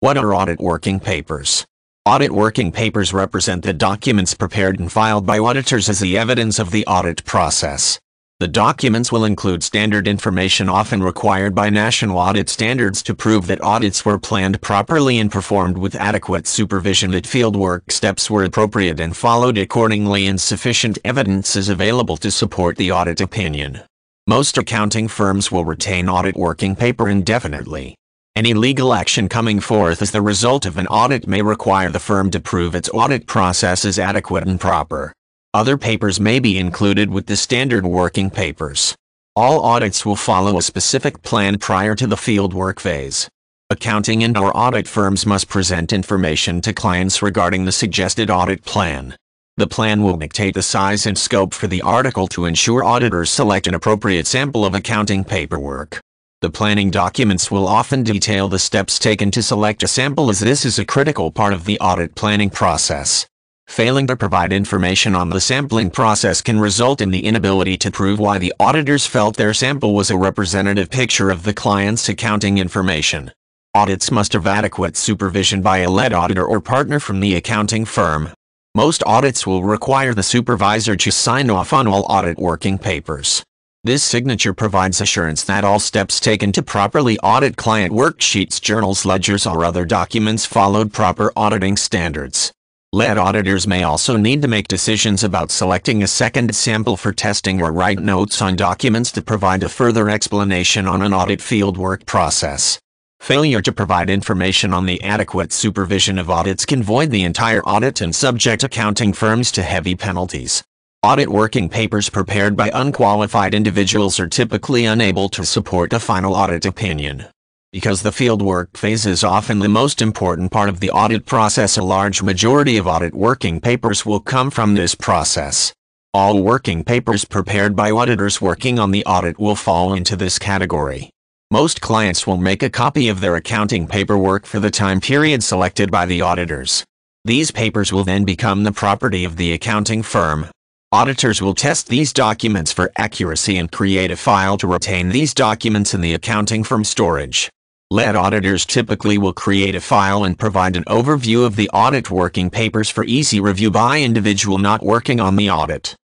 What are audit working papers? Audit working papers represent the documents prepared and filed by auditors as the evidence of the audit process. The documents will include standard information often required by national audit standards to prove that audits were planned properly and performed with adequate supervision, that fieldwork steps were appropriate and followed accordingly, and sufficient evidence is available to support the audit opinion. Most accounting firms will retain audit working paper indefinitely. Any legal action coming forth as the result of an audit may require the firm to prove its audit process is adequate and proper. Other papers may be included with the standard working papers. All audits will follow a specific plan prior to the fieldwork phase. Accounting and/or audit firms must present information to clients regarding the suggested audit plan. The plan will dictate the size and scope for the article to ensure auditors select an appropriate sample of accounting paperwork. The planning documents will often detail the steps taken to select a sample, as this is a critical part of the audit planning process. Failing to provide information on the sampling process can result in the inability to prove why the auditors felt their sample was a representative picture of the client's accounting information. Audits must have adequate supervision by a lead auditor or partner from the accounting firm. Most audits will require the supervisor to sign off on all audit working papers. This signature provides assurance that all steps taken to properly audit client worksheets, journals, ledgers, or other documents followed proper auditing standards. Lead auditors may also need to make decisions about selecting a second sample for testing or write notes on documents to provide a further explanation on an audit fieldwork process. Failure to provide information on the adequate supervision of audits can void the entire audit and subject accounting firms to heavy penalties. Audit working papers prepared by unqualified individuals are typically unable to support a final audit opinion. Because the fieldwork phase is often the most important part of the audit process, a large majority of audit working papers will come from this process. All working papers prepared by auditors working on the audit will fall into this category. Most clients will make a copy of their accounting paperwork for the time period selected by the auditors. These papers will then become the property of the accounting firm. Auditors will test these documents for accuracy and create a file to retain these documents in the accounting firm storage. Lead auditors typically will create a file and provide an overview of the audit working papers for easy review by individual not working on the audit.